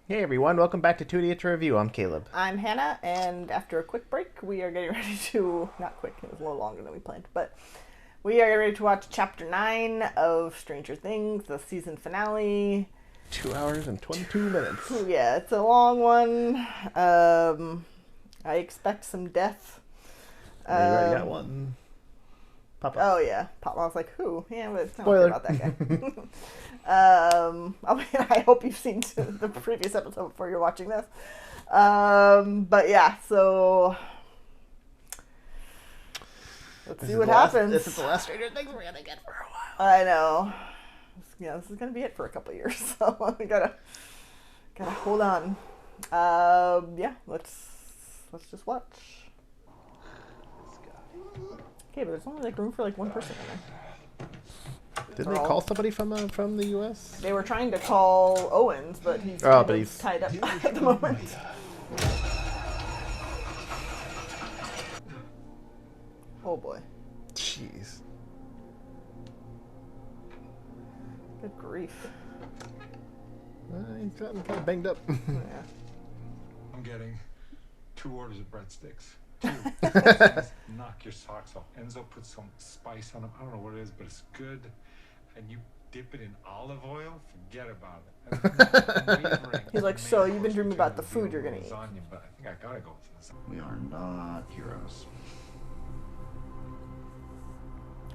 Hey everyone, welcome back to 2D to Review. I'm Caleb. I'm Hannah, and after a quick break, we are getting ready to, not quick, it was a little longer than we planned, but we are getting ready to watch Chapter 9 of Stranger Things, the season finale. 2 hours and 22 minutes. Yeah, it's a long one. I expect some death. You already got one. Papa. Oh yeah, Papa. I was like, who? Yeah, but I don't care Spoiler. about that guy. I hope you've seen the previous episode before you're watching this. But yeah, so let's see what happens. This is the last Stranger Things we're gonna get for a while. I know. Yeah, this is gonna be it for a couple of years, so we gotta hold on. Yeah, let's just watch. Okay, but there's only like room for like one person in there. Didn't they call somebody from the U.S.? They were trying to call Owens, but he's tied up at the moment. Oh boy. Jeez. Good grief. He's gotten kind of banged up. Yeah. I'm getting 2 orders of breadsticks. 2. Knock your socks off. Enzo put some spice on them. I don't know what it is, but it's good. And you dip it in olive oil, forget about it. He's like, so you've been dreaming about the food you're gonna eat. Lasagna, but I think I gotta go with this. We are not heroes.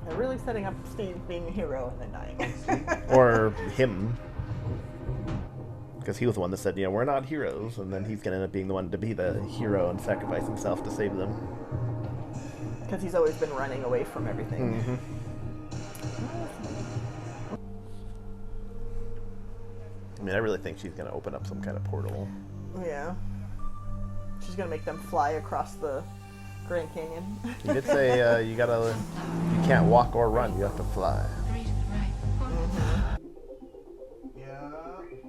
They're really setting up Steve being a hero and then dying. Or him. Because he was the one that said, we're not heroes. And then he's going to end up being the one to be the hero and sacrifice himself to save them. Because he's always been running away from everything. Mm-hmm. I mean, I really think she's going to open up some kind of portal. Yeah. She's going to make them fly across the Grand Canyon. You did say you can't walk or run, you have to fly.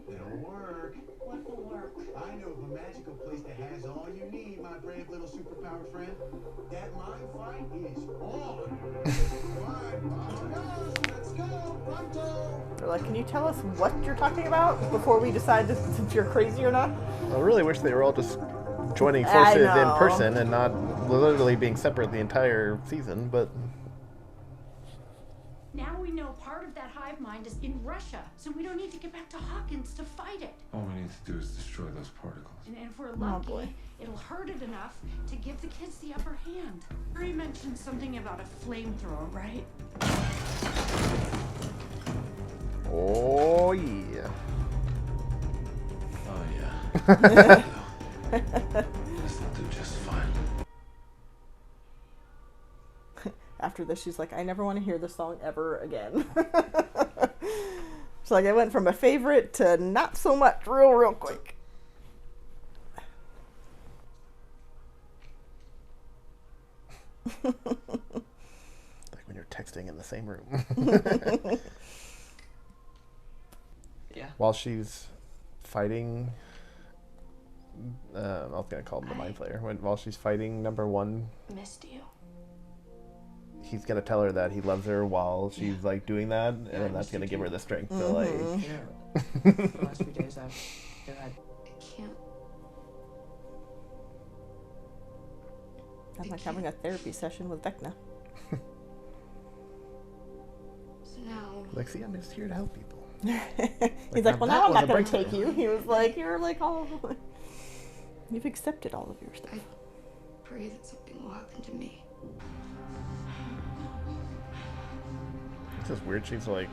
It'll work. What will work? I know of a magical place that has all you need, my brave little superpower friend. That mind fight is on. Let's go, pronto. They're like, can you tell us what you're talking about before we decide if you're crazy or not? I really wish they were all just joining forces in person and not literally being separate the entire season, but... Now we know part of that hive mind is in Russia, so we don't need to get back to Hawkins to fight it. All we need to do is destroy those particles. And if we're lucky, boy. it'll hurt it enough to give the kids the upper hand. He mentioned something about a flamethrower, right? Oh, yeah. Oh, yeah. This'll do just fine. After this, she's like, I never want to hear this song ever again. It's like, I went from a favorite to not so much real quick. Like when you're texting in the same room. Yeah. While she's fighting... I was going to call him the Mind Flayer. While she's fighting number 1... Missed you. He's gonna tell her that he loves her while she's like doing that, and then that's gonna give her the strength to like. For the last few days I've had. I can't. I'm like having a therapy session with Vecna. So now. Like, see, I'm just here to help people. He's like, well, now I'm not going to breakthrough. take you. He was like, you're like all. You've accepted all of your stuff. I pray that something will happen to me. It's just weird. She's like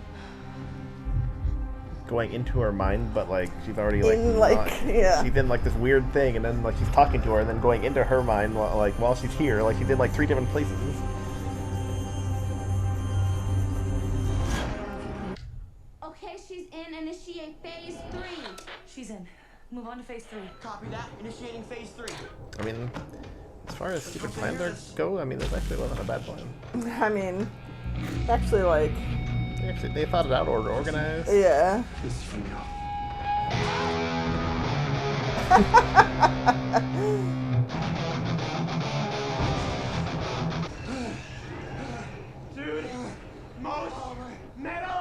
going into her mind, but like she's already like, yeah. She's in like this weird thing, and then like she's talking to her, and then going into her mind while she's here. Like she's in like 3 different places. Okay, she's in. Initiate phase 3. She's in. Move on to phase 3. Copy that. Initiating phase 3. I mean, as far as stupid plans go, I mean, this actually wasn't a bad plan. I mean, actually, like. They thought it out or organized. Yeah. This is from you. Dude, most metal.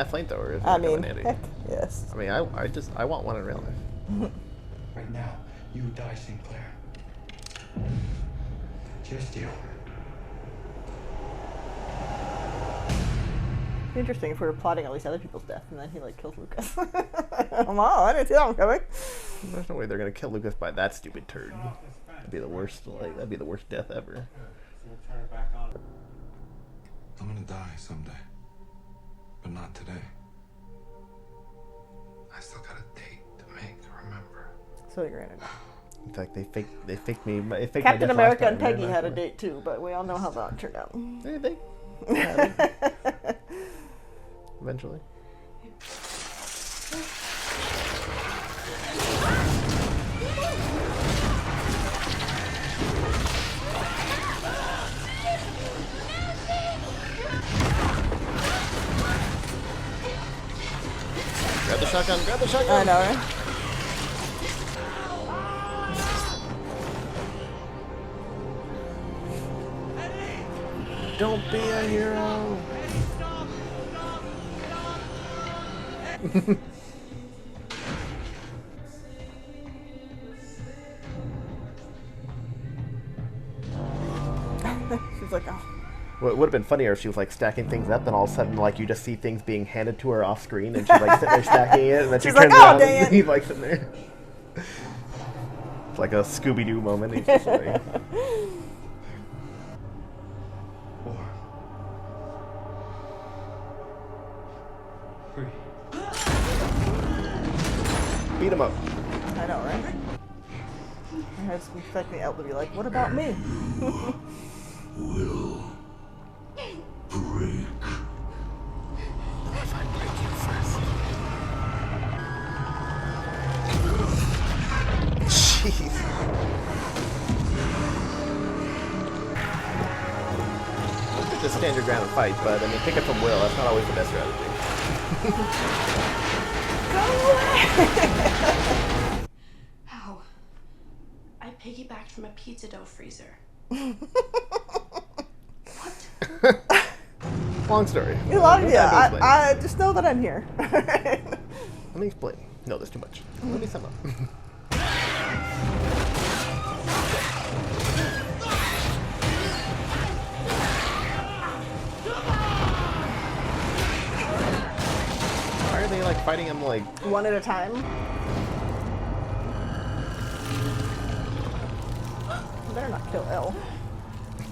that flamethrower is I gonna come in mean, handy. heck, yes. I mean, I want one in real life. Right now, you die, Sinclair. Just you. Interesting if we were plotting all these other people's death and then he like kills Lucas. Wow, I didn't see that one coming. There's no way they're gonna kill Lucas by that stupid turd. That'd be the worst. Like that'd be the worst death ever. I'm gonna die someday, but not today. I still got a date to make. Remember? So you're in it. In fact, they faked me. They faked my Captain death America last and time, Peggy right? had a date too, but we all know how that turned out. Eventually. Grab the shotgun, grab the shotgun! I know, right? Don't be a hero! She's like, oh. Well, it would have been funnier if she was like stacking things up, and all of a sudden, like you just see things being handed to her off screen, and she's like sitting there stacking it, and then she She's turns like, "Oh, around dang and it." he's like sitting there. It's like a Scooby-Doo moment. He's just like, 4, 3. beat him up. I know, right? I was expecting Elle to be like, what about me? Will break. If I break you first. Jeez. You just stand your ground and fight, but I mean, pick it from Will. That's not always the best strategy. Ow. I piggybacked from a pizza dough freezer. Long story. You love Let you. me explain. I just know that I'm here. Let me explain. No, there's too much. Let me sum up. Why are they like fighting him like? One at a time. You better not kill Elle.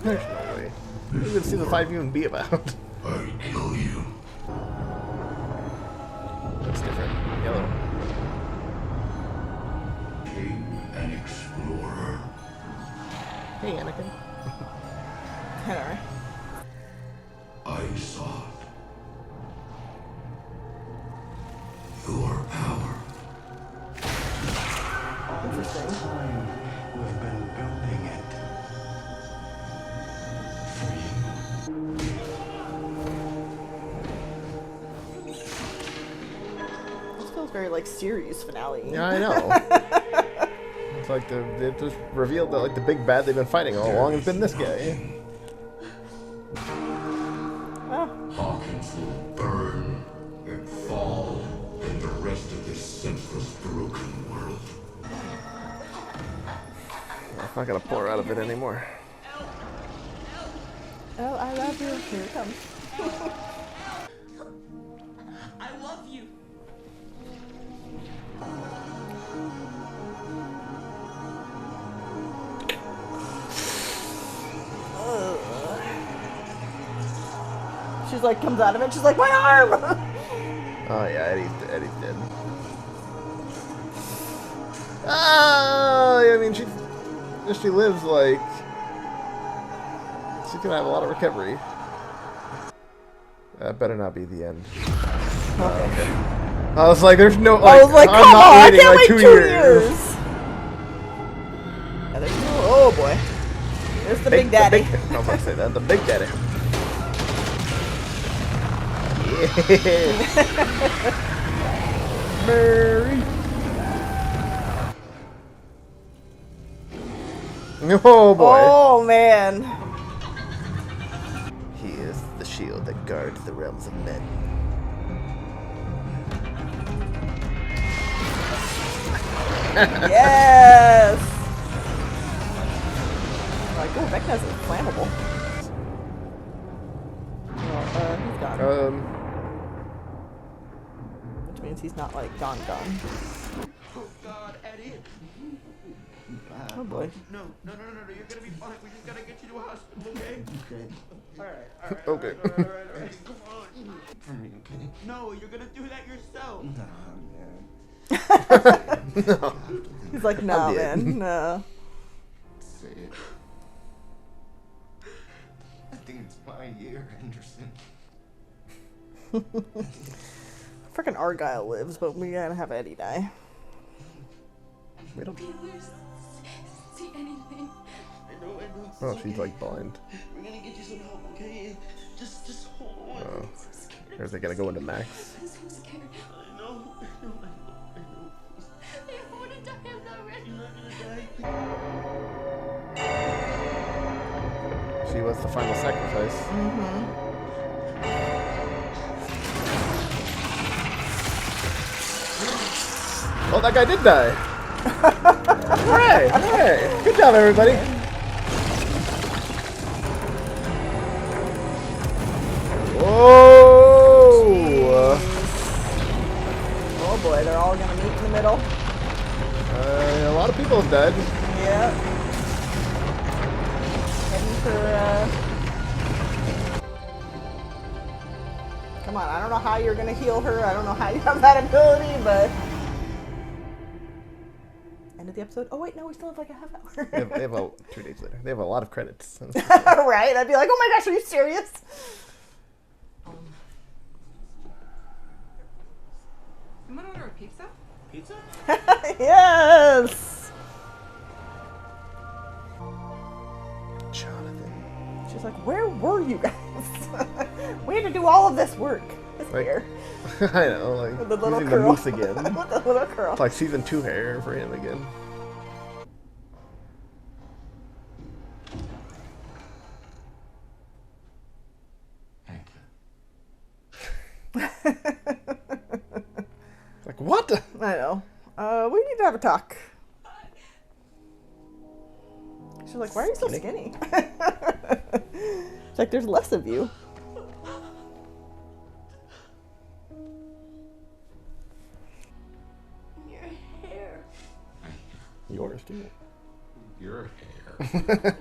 There's no way. You can see the fight even be about. I kill you. That's different. Yellow. King and explorer. Hey, Anakin. I know, right? I sought your power. Interesting. Time we've been building it for you. This feels very like series finale. Yeah, I know. It's like they just revealed that like the big bad they've been fighting all along has been this guy. Oh, Hawkins will burn and fall in the rest of this senseless, broken world. I'm not gonna pour out of it anymore. oh, I love you. Here it comes. I love you. She's like, comes out of it. She's like, my arm! Oh yeah, Eddie's dead. Oh, I mean, if she lives, like, she's gonna have a lot of recovery. That better not be the end. Okay. I was like, there's no, like, I was like, I'm come not on, I waiting, can't like, wait 2 2 years. years. Yeah, oh boy. There's the big daddy. I was about to say that, the big daddy. Yeah. Mary. Oh boy. Oh man. He is the shield that guards the realms of men. Yes! Like, oh, Vecna's flammable. Well, he's gone. Which means he's not, like, gone. Oh, God, Eddie. Oh, boy. No, you're gonna be fine. We just gotta get you to a hospital, okay? Okay. Alright. Okay. Alright. Come on. Okay. No, you're gonna do that yourself. No. He's like, nah, I'm dead. man, no. Say it. I think it's my year, Anderson. Frickin' Argyle lives, but we gotta have Eddie die. We don't. Taylor's see anything. I know. Oh, she's like blind. We're gonna get you some help, okay? Just hold on. Oh. Or is it gonna go into Max? I'm so scared. I know. I want to die. I'm not ready. You're not gonna die. She was the final sacrifice. Oh, that guy did die. Hooray! Good job, everybody. Whoa! Oh boy, they're all gonna meet in the middle. A lot of people have died. Yep. Heading for, Come on, I don't know how you're gonna heal her. I don't know how you have that ability, but... End of the episode? Oh wait, no, we still have like a half hour. They have 2 days later. They have a lot of credits. Right? I'd be like, oh my gosh, are you serious? Someone order a pizza? Pizza? Yes! Jonathan. She's like, where were you guys? We had to do all of this work. This Like- hair. I know, like With the little using curl. the moose again. With the little curl. It's like season 2 hair for him again. Hank. Like what? I know. We need to have a talk. She's like, why are you so skinny? It's like, there's less of you. Your hair. Yours too. Your hair.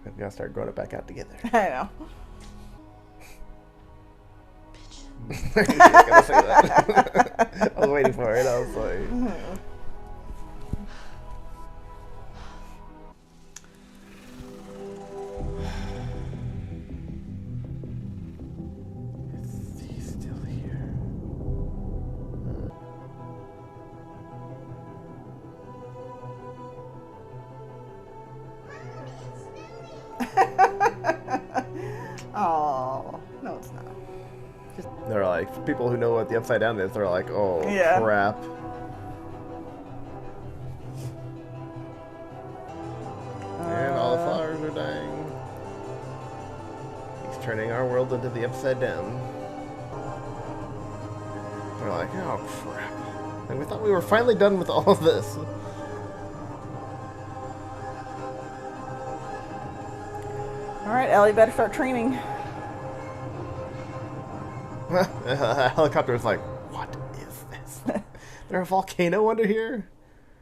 We gotta start growing it back out together. I know. I was gonna say that. I was waiting for it. I was like, is he still here? Oh, no, it's not. They're like, people who know what the Upside Down is, they're like, oh Yeah. crap. And all the flowers are dying. He's turning our world into the Upside Down. They're like, oh crap. And we thought we were finally done with all of this. All right, Ellie, better start training. A helicopter is like, what is this? There a volcano under here?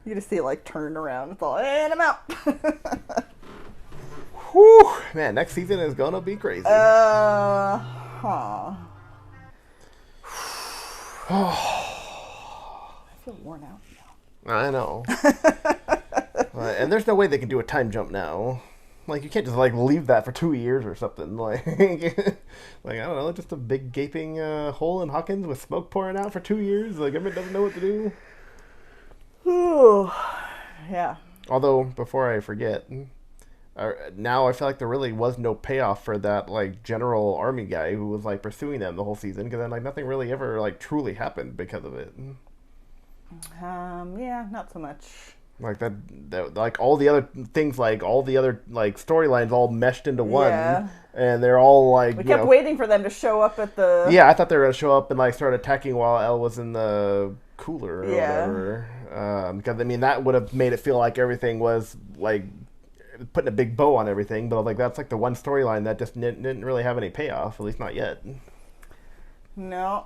You just see it like turn around. It's all, and I'm out. Whew. Man, next season is gonna be crazy. Huh. I feel worn out now. I know. And there's no way they can do a time jump now. Like, you can't just, like, leave that for 2 years or something. Like, like I don't know, just a big gaping hole in Hawkins with smoke pouring out for 2 years. The government doesn't know what to do. Ooh. Yeah. Although, before I forget, now I feel like there really was no payoff for that, like, general army guy who was, like, pursuing them the whole season. Because then, like, nothing really ever, like, truly happened because of it. Yeah, not so much. Like that, like all the other things, like all the other like storylines, all meshed into one, Yeah. and they're all like. We kept waiting for them to show up at the. Yeah, I thought they were gonna show up and like start attacking while Elle was in the cooler or Yeah. whatever, Because I mean that would have made it feel like everything was like putting a big bow on everything, but like that's like the one storyline that just didn't really have any payoff, at least not yet. No.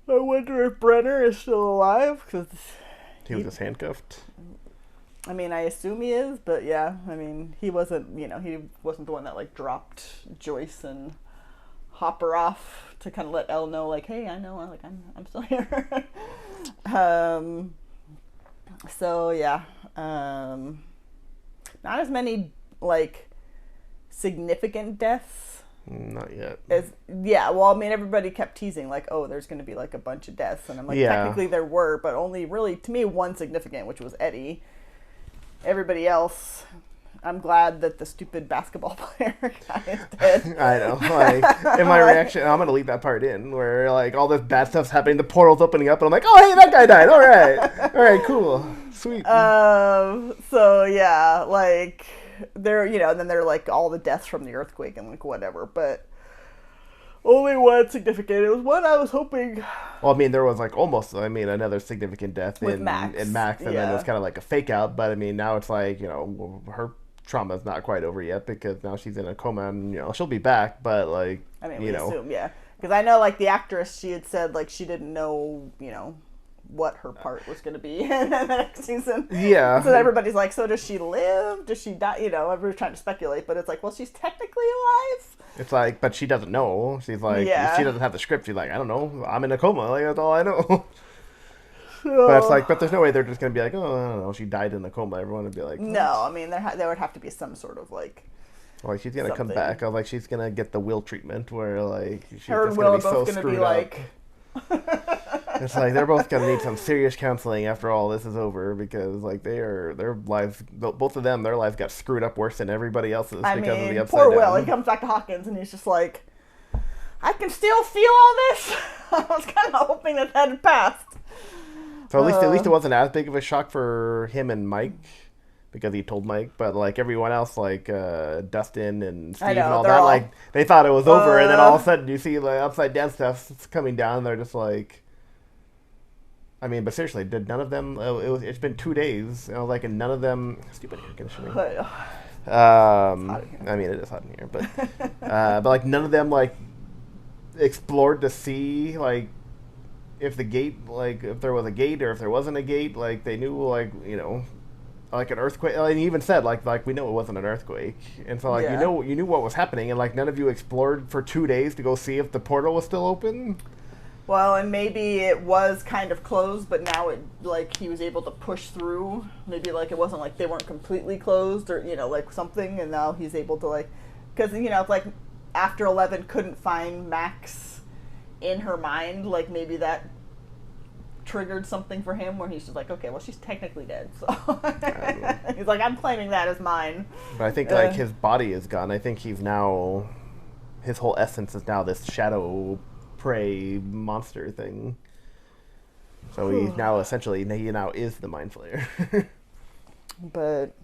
I wonder if Brenner is still alive, because he was just handcuffed. I mean, I assume he is, but yeah, I mean, he wasn't, he wasn't the one that like dropped Joyce and Hopper off to kind of let Elle know, like, hey, I know, like, I'm still here. So yeah, not as many like significant deaths. Not yet. Well, I mean, everybody kept teasing like, oh, there's going to be like a bunch of deaths, and I'm like, technically there were, but only really to me one significant, which was Eddie. Everybody else, I'm glad that the stupid basketball player guy is dead. I know. Like, in my reaction, I'm going to leave that part in where like all this bad stuff's happening, the portal's opening up, and I'm like, oh, hey, that guy died. All right, cool, sweet. So yeah, like there, and then there are like all the deaths from the earthquake and like whatever, but only one significant. It was one I was hoping. Well, I mean, there was like almost, another significant death in Max, and then it was kind of like a fake out. But I mean, now it's like her trauma's not quite over yet because now she's in a coma and she'll be back. But like, I mean, we assume, because I know like the actress, she had said like she didn't know, what her part was going to be in the next season. Yeah. So everybody's like, so does she live? Does she die? Everybody's trying to speculate, but it's like, well, she's technically alive. It's like, but she doesn't know. She's like, she doesn't have the script. She's like, I don't know. I'm in a coma. Like, that's all I know. But it's like, but there's no way they're just going to be like, oh, I don't know. She died in a coma. Everyone would be like, what? No, I mean, there would have to be some sort of like. Like she's going to come back. I was like, she's going to get the Will treatment where like she's her and Will are both going to be like. It's like they're both gonna need some serious counseling after all this is over because like their lives, both of them, their lives got screwed up worse than everybody else's because of the upside poor down. Will. He comes back to Hawkins and he's just like, I can still feel all this. I was kind of hoping that had passed. So at least it wasn't as big of a shock for him and Mike because he told Mike, but like everyone else, like Dustin and Steve and all that, like they thought it was over, and then all of a sudden you see like upside down stuff coming down, and they're just like. I mean, but seriously, did none of them? It's been 2 days. I was like, and none of them. Stupid air conditioning. I mean, it is hot in here, but like none of them like explored to see like if the gate, like if there was a gate or if there wasn't a gate. Like they knew, like like an earthquake. And he even said like we know it wasn't an earthquake, and so like you knew what was happening, and like none of you explored for 2 days to go see if the portal was still open. Well, and maybe it was kind of closed, but now it like he was able to push through. Maybe like it wasn't like they weren't completely closed or like something, and now he's able to like because it's like after 11 couldn't find Max in her mind. Like maybe that triggered something for him where he's just like, okay, well she's technically dead, so he's like, I'm claiming that as mine. But I think like his body is gone. I think he's now his whole essence is now this shadow. Prey monster thing. So he's now essentially he now is the Mind Flayer. But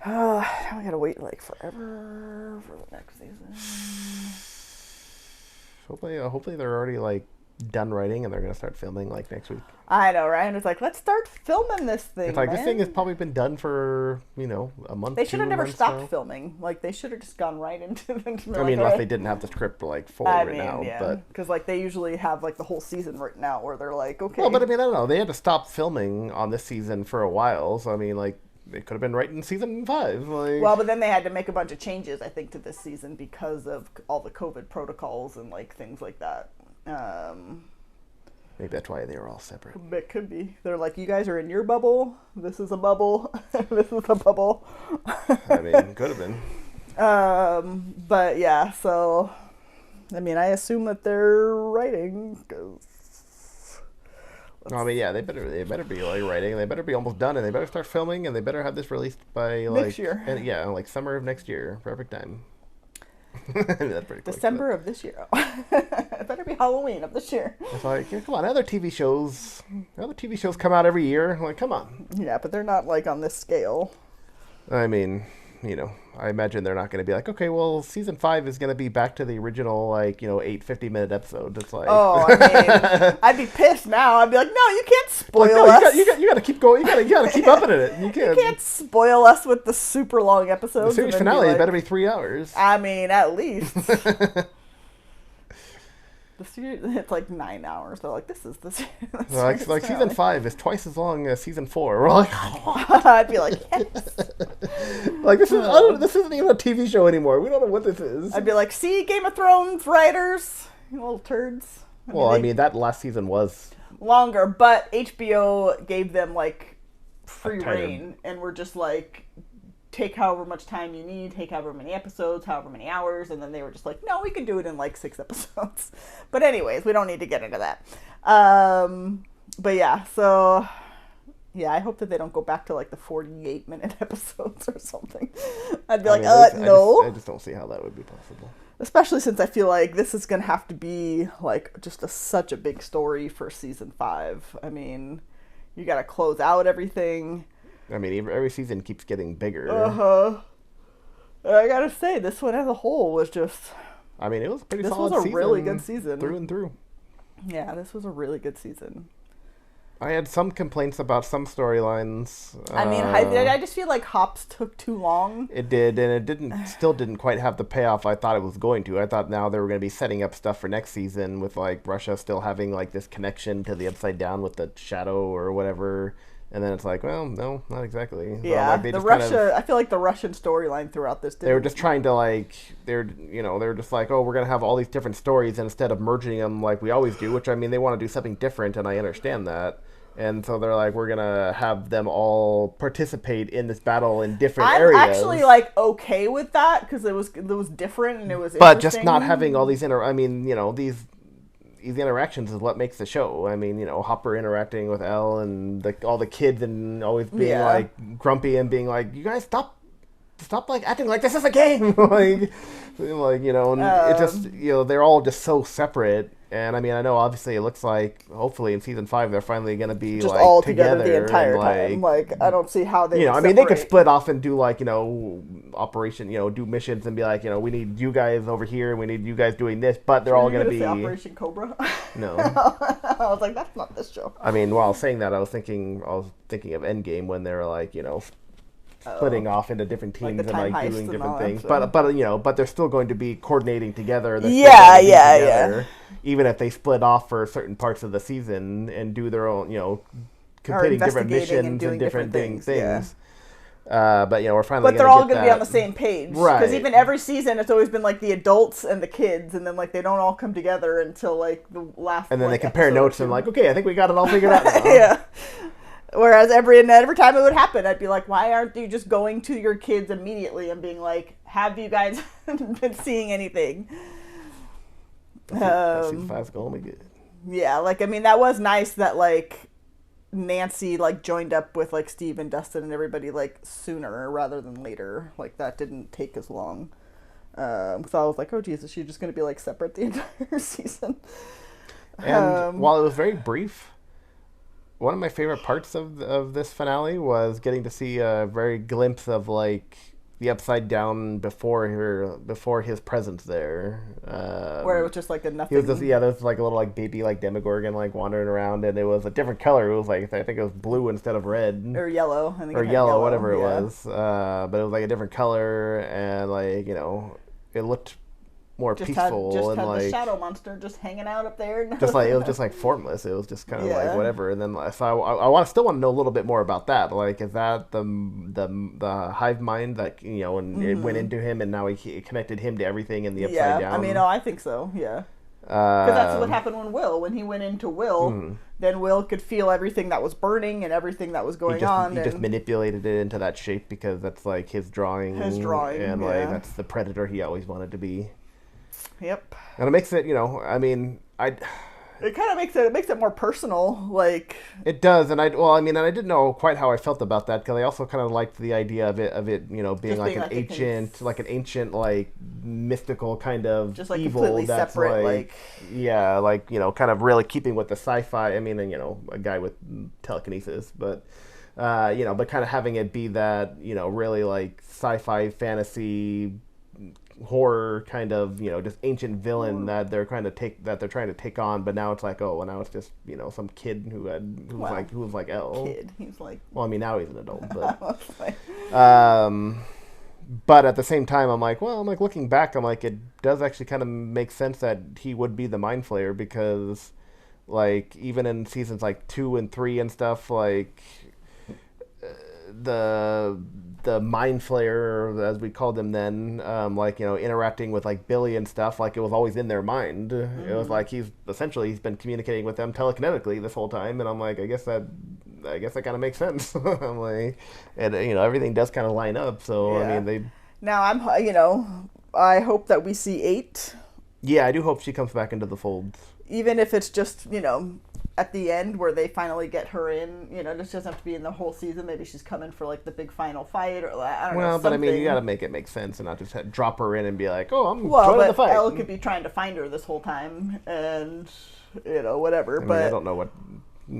now I gotta wait like forever for the next season. Hopefully they're already like done writing and they're gonna start filming like next week. I know, right? And it's like, let's start filming this thing. It's like this thing has probably been done for a month. They should have never stopped filming. Like they should have just gone right into the. I mean, unless they didn't have the script like fully written out, but because like they usually have like the whole season written out where they're like, okay. Well, but I mean, I don't know. They had to stop filming on this season for a while, so I mean, like they could have been right in season 5. Like. Well, but then they had to make a bunch of changes, I think, to this season because of all the COVID protocols and like things like that. Maybe that's why they were all separate. It could be. They're like, you guys are in your bubble. This is a bubble. This is a bubble. I mean, could have been. But yeah, so I mean, I assume that they're writing because. I mean, yeah, they better be like writing. They better be almost done, and they better start filming, and they better have this released by like next year. And, yeah, like summer of next year. Perfect time. I mean, that's pretty December of this year. It better be Halloween of this year. It's like, come on, other TV shows come out every year. Like, come on. Yeah, but they're not like on this scale. I mean, I imagine they're not going to be like, okay, well, season 5 is going to be back to the original, 8 50-minute episodes. It's like, oh, I mean, I'd be pissed now. I'd be like, no, you can't spoil us. You got to keep going. You got to keep upping it. You can't spoil us with the super long episodes. The series finale better be 3 hours. I mean, at least. The series, it's like 9 hours. They're like, this is the series. Like season 5 is twice as long as season 4. We're like, I'd be like, yes. Like this isn't even a TV show anymore. We don't know what this is. I'd be like, see, Game of Thrones writers, you little turds. I mean, that last season was longer, but HBO gave them like free reign, and we're just like, take however much time you need, take however many episodes, however many hours, and then they were just like, no, we can do it in like 6 episodes. But anyways, we don't need to get into that. But yeah, so yeah, I hope that they don't go back to like the 48-minute episodes or something. I'd be no. I just don't see how that would be possible. Especially since I feel like this is going to have to be like just such a big story for season 5. I mean, you got to close out everything. I mean, every season keeps getting bigger. I gotta say, this one as a whole was just... I mean, it was a pretty solid season. This was a really good season. Through and through. Yeah, this was a really good season. I had some complaints about some storylines. I mean, I just feel like Hops took too long. It did, and it still didn't quite have the payoff I thought it was going to. I thought now they were going to be setting up stuff for next season with, like, Russia still having, like, this connection to the Upside Down with the shadow or whatever. And then it's like, well, no, not exactly. Yeah, like I feel like the Russian storyline throughout this. They were just trying to they were just like, oh, we're gonna have all these different stories, and instead of merging them like we always do, which I mean, they want to do something different, and I understand that. And so they're like, we're gonna have them all participate in this battle in different areas. I'm actually like okay with that because it was different and it was. But just not having all these these interactions is what makes the show. I mean, Hopper interacting with Elle and all the kids and always being like grumpy and being like, you guys stop like acting like this is a game. And it just, they're all just so separate. And I mean, I know obviously it looks like hopefully in season 5 they're finally going to be just like all together the entire time. Like, I don't see how they I mean, they could split off and do like, operation, do missions and be like, we need you guys over here and we need you guys doing this, but they're all going to be Operation Cobra. No. I was like, that's not this show. I mean, while saying that, I was thinking of Endgame when they're like, splitting off into different teams and like doing different things. But they're still going to be coordinating together. Yeah. Even if they split off for certain parts of the season and do their own, completing different missions and different things. Yeah. But we're finally. But they're all going to be on the same page, right? Because even every season, it's always been like the adults and the kids, and then like they don't all come together until like the last. And then they compare notes and like, okay, I think we got it all figured out now. Yeah. Whereas every time it would happen, I'd be like, why aren't you just going to your kids immediately and being like, have you guys been seeing anything? Season 5's going to be good. Yeah, like, I mean, that was nice that, like, Nancy, like, joined up with, like, Steve and Dustin and everybody, like, sooner rather than later. Like, that didn't take as long. So I was like, oh, Jesus, she's just going to be, like, separate the entire season. And while it was very brief, one of my favorite parts of this finale was getting to see a very glimpse of, like, the Upside Down before his presence there. Where it was just like a nothing. There was like a little like baby like Demogorgon like wandering around, and it was a different color. It was like, I think it was blue instead of red. Or yellow. Or yellow, whatever it was. But it was like a different color, and like, it looked more peaceful and like the shadow monster just hanging out up there. Just like it was just like formless. It was just kind of like whatever. And then so I still want to know a little bit more about that. Like, is that the hive mind that and it went into him and now he connected him to everything in the Upside Down? I mean, I think so. Yeah. Because that's what happened when he went into Will. Then Will could feel everything that was burning and everything that was going on. He just manipulated it into that shape because that's like his drawing. And like that's the predator he always wanted to be. Yep. And it makes it, I mean, It kind of makes it more personal, like It does, and I didn't know quite how I felt about that because I also kind of liked the idea of it, being Just like being an like ancient, like mystical kind of just like evil completely that's separate, like yeah, like kind of really keeping with the sci-fi. I mean, and, a guy with telekinesis, but but kind of having it be that really like sci-fi fantasy horror kind of just ancient villain that they're trying to take on, but now it's like, oh, well, now it's just some kid who was like L. kid. He's like, Well, I mean, now he's an adult, but like, but at the same time, I'm like, well, I'm like looking back, I'm like, it does actually kind of make sense that he would be the Mind Flayer because, like, even in seasons like 2 and 3 and stuff, like the Mind Flayer, as we called them then, interacting with like Billy and stuff, like it was always in their mind. It was like he's been communicating with them telekinetically this whole time, and I'm like, I guess that kind of makes sense. I'm like, and everything does kind of line up. So yeah. I mean, now I hope that we see 8. Yeah, I do hope she comes back into the fold. Even if it's just at the end where they finally get her in, it just doesn't have to be in the whole season. Maybe she's coming for like the big final fight, or I don't know. Well, but I mean, you got to make it make sense and not just drop her in and be like, "Oh, I'm joining the fight." Elle could be trying to find her this whole time, and whatever. I mean, but I don't know what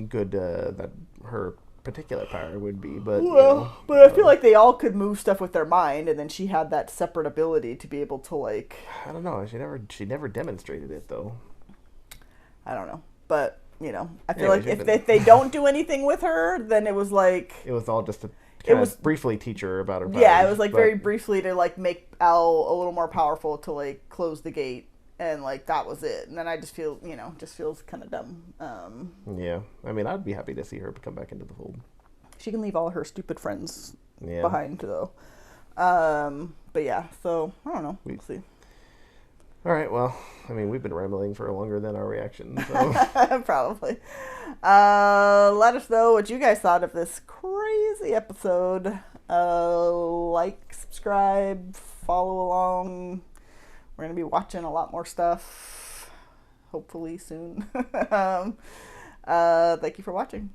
good that her particular power would be, but but I feel like they all could move stuff with their mind, and then she had that separate ability to be able to like. I don't know. She never demonstrated it though. I don't know, but. I feel like if they don't do anything with her, then it was like... It was all just to briefly teach her about her powers. Yeah, it was like very briefly to like make Elle a little more powerful to like close the gate, and like that was it. And then I just feel, just feels kind of dumb. Yeah, I mean, I'd be happy to see her come back into the fold. She can leave all her stupid friends behind, though. But yeah, so I don't know. We'll see. All right, well, I mean, we've been rambling for longer than our reaction, so. Probably. Let us know what you guys thought of this crazy episode. Like, subscribe, follow along. We're going to be watching a lot more stuff, hopefully soon. Thank you for watching.